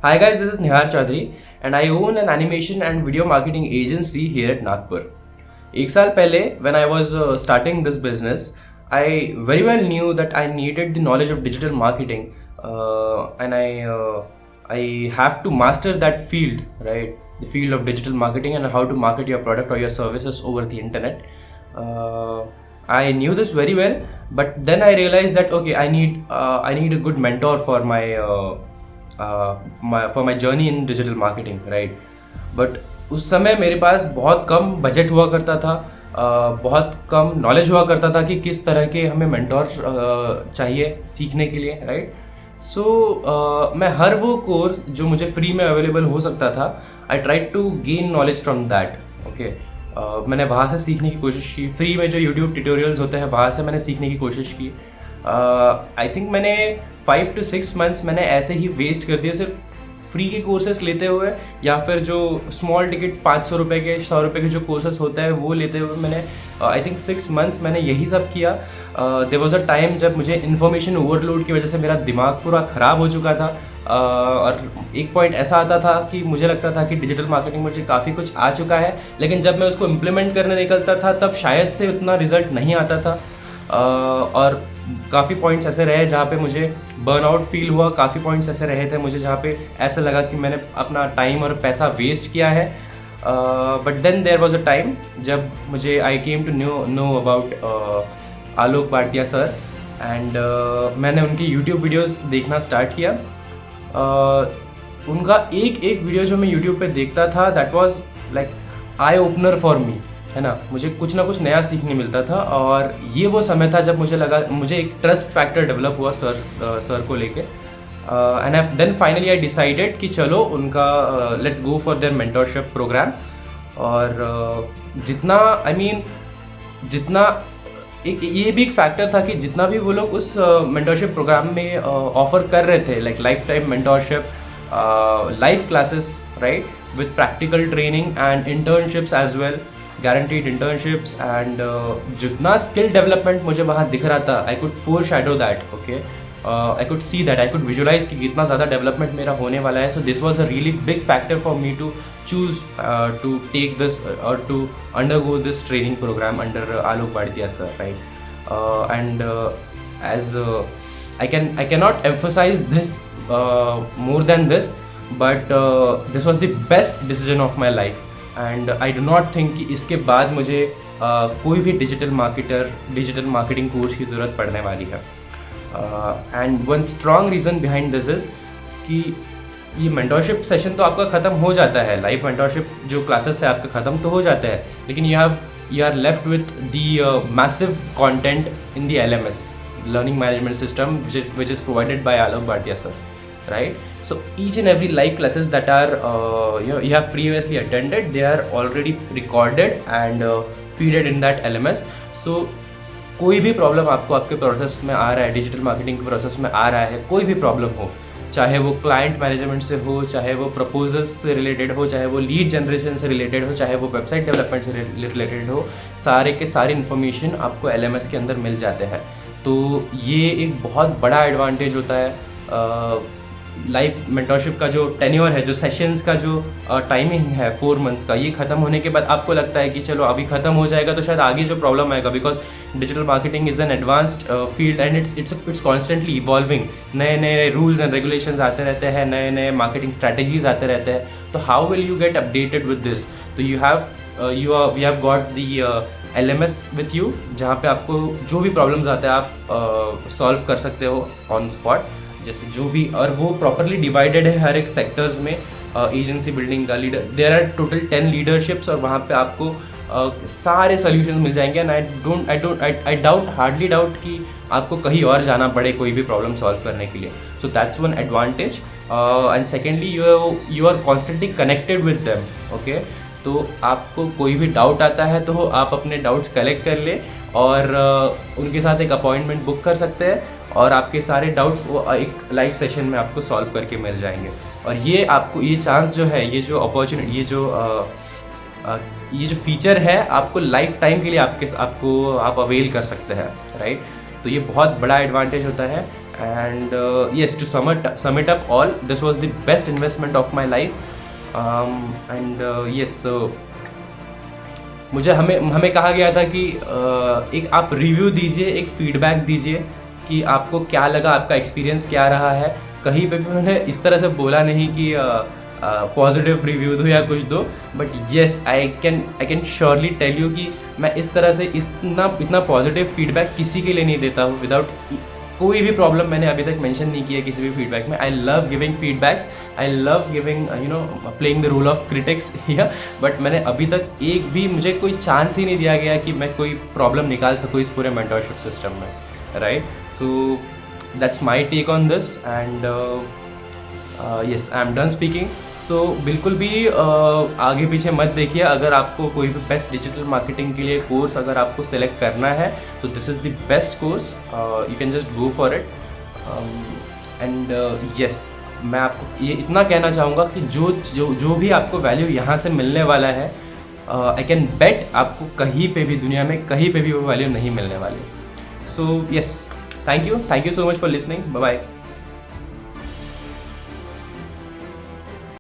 Hi guys, this is Nihar Chaudhary and I own an animation and video marketing agency here at Nagpur. एक साल पहले when I was starting this business, I very well knew that I needed the knowledge of digital marketing and I have to master that field, right? The field of digital marketing and how to market your product or your services over the internet. I knew this very well, but then I realized that okay, I need a good mentor for my journey in digital marketing, right? But उस समय मेरे पास बहुत कम budget हुआ करता था, बहुत कम knowledge हुआ करता था कि किस तरह के हमें मेंटोर चाहिए सीखने के लिए, राइट? सो मैं हर वो कोर्स जो मुझे फ्री में अवेलेबल हो सकता था, I try to gain knowledge from that, okay. मैंने वहाँ से सीखने की कोशिश की, फ्री में जो यूट्यूब ट्यूटोरियल्स होते हैं वहाँ से मैंने सीखने की कोशिश की। आई थिंक मैंने 5 to 6 मंथ्स मैंने ऐसे ही वेस्ट कर दिए सिर्फ फ्री के कोर्सेस लेते हुए, या फिर जो स्मॉल टिकट 500 रुपये के 100 रुपये के जो कोर्सेस होते हैं वो लेते हुए मैंने आई थिंक 6 मंथ्स मैंने यही सब किया। देयर वाज अ टाइम जब मुझे इन्फॉर्मेशन ओवरलोड की वजह से मेरा दिमाग पूरा ख़राब हो चुका था, और एक पॉइंट ऐसा आता था कि मुझे लगता था कि डिजिटल मार्केटिंग मुझे काफ़ी कुछ आ चुका है, लेकिन जब मैं उसको इम्प्लीमेंट करने निकलता था तब शायद से उतना रिजल्ट नहीं आता था। और काफ़ी पॉइंट्स ऐसे रहे जहाँ पे मुझे बर्नआउट फील हुआ, काफ़ी पॉइंट्स ऐसे रहे थे मुझे जहाँ पे ऐसा लगा कि मैंने अपना टाइम और पैसा वेस्ट किया है। But then there was a time जब मुझे I came to know about Alok Bhatia sir, and मैंने उनकी यूट्यूब वीडियोस देखना स्टार्ट किया। उनका एक एक वीडियो जो मैं यूट्यूब पे देखता था that was like eye opener for me, है ना? मुझे कुछ ना कुछ नया सीखने मिलता था, और ये वो समय था जब मुझे लगा, मुझे एक ट्रस्ट फैक्टर डेवलप हुआ सर को लेके। And then finally I decided कि चलो उनका let's go for their mentorship program. और जितना जितना एक ये भी एक फैक्टर था कि जितना भी वो लोग उस मेंटरशिप प्रोग्राम में ऑफर कर रहे थे, like lifetime mentorship, live classes, right, with practical training and internships as well, guaranteed internships, and जितना स्किल डेवलपमेंट मुझे वहाँ दिख रहा था, I could foreshadow that, okay, I could see that, I could visualise कि कितना ज़्यादा development मेरा होने वाला है। So this was a really big factor for me to choose to take this or to undergo this training program under Alok Bhatia sir, right? And as I cannot emphasize this more than this, but this was the best decision of my life, and I do not think कि इसके बाद मुझे कोई भी digital marketing course की ज़रूरत पड़ने वाली है। And one strong reason behind this is कि ये मेंटरशिप सेशन तो आपका ख़त्म हो जाता है, लाइव मेंटरशिप जो क्लासेस है आपका ख़त्म तो हो जाता है, लेकिन you are left with the massive content in the LMS, learning management system, which is provided by Alok Bhatia sir, right? So each and every live classes that are you have previously attended, they are already recorded and feeded in that LMS. So कोई भी problem आपको आपके process में आ रहा है, digital marketing के process में आ रहा है, कोई भी प्रॉब्लम हो, चाहे वो क्लाइंट मैनेजमेंट से हो, चाहे वो प्रपोजल्स से रिलेटेड हो, चाहे वो लीड जनरेशन से रिलेटेड हो, चाहे वो वेबसाइट डेवलपमेंट से रिलेटेड हो, सारे के सारी इन्फॉर्मेशन आपको LMS के अंदर मिल जाते हैं। तो ये एक बहुत बड़ा एडवांटेज होता है। लाइव मेंटरशिप का जो टेन्योर है, जो सेशंस का जो टाइमिंग है 4 मंथ्स का, ये ख़त्म होने के बाद आपको लगता है कि चलो अभी ख़त्म हो जाएगा तो शायद आगे जो प्रॉब्लम आएगा, because digital marketing is an advanced field and it's constantly evolving, नए नए रूल्स एंड रेगुलेशंस आते रहते हैं, नए नए मार्केटिंग स्ट्रैटेजीज आते रहते हैं। तो how will you get updated with this? तो we have got the LMS with you, जहाँ पे आपको जो भी प्रॉब्लम्स आते हैं आप सॉल्व कर सकते हो ऑन स्पॉट, जैसे जो भी, और वो प्रॉपरली डिवाइडेड है हर एक सेक्टर्स में। एजेंसी बिल्डिंग का leader, there are total 10 leaderships, और वहाँ पे आपको सारे सोल्यूशन मिल जाएंगे। एंड आई हार्डली डाउट कि आपको कहीं और जाना पड़े कोई भी प्रॉब्लम सॉल्व करने के लिए। So that's one advantage. And secondly you are constantly connected with them, okay. तो आपको कोई भी डाउट आता है तो आप अपने डाउट्स कलेक्ट कर ले और उनके साथ एक अपॉइंटमेंट बुक कर सकते हैं, और आपके सारे डाउट्स वो एक लाइव सेशन में आपको सॉल्व करके मिल जाएंगे। और ये आपको ये चांस जो है, ये जो अपॉर्चुनिटी, ये जो फीचर है, आपको लाइफ टाइम के लिए आप अवेल कर सकते हैं, राइट? तो ये बहुत बड़ा एडवांटेज होता है। And yes, to sum it up all, this was the best investment of my life. And yes, so मुझे हमें कहा गया था कि एक आप रिव्यू दीजिए, एक फीडबैक दीजिए कि आपको क्या लगा, आपका एक्सपीरियंस क्या रहा है। कहीं पे भी उन्होंने इस तरह से बोला नहीं कि पॉजिटिव रिव्यू दो या कुछ दो, but yes I can surely tell you कि मैं इस तरह से इतना पॉजिटिव फीडबैक किसी के लिए नहीं देता हूँ विदाउट कोई भी प्रॉब्लम मैंने अभी तक मेंशन नहीं किया किसी भी फीडबैक में। I love giving feedbacks, I love giving playing the role of critics here, but मैंने अभी तक एक भी मुझे कोई चांस ही नहीं दिया गया कि मैं कोई प्रॉब्लम निकाल सकूँ इस पूरे मेंटरशिप सिस्टम में, right. So that's my take on this and yes, I am done speaking. So बिल्कुल भी आगे पीछे मत देखिए। अगर आपको कोई भी बेस्ट डिजिटल मार्केटिंग के लिए कोर्स अगर आपको सेलेक्ट करना है तो this is the best course, you can just go for it. And yes, मैं आपको ये इतना कहना चाहूँगा कि जो भी आपको वैल्यू यहाँ से मिलने वाला है, आई कैन बेट आपको कहीं पे भी दुनिया में कहीं पे भी वो वैल्यू नहीं मिलने वाली। So yes, thank you so much for listening, bye bye.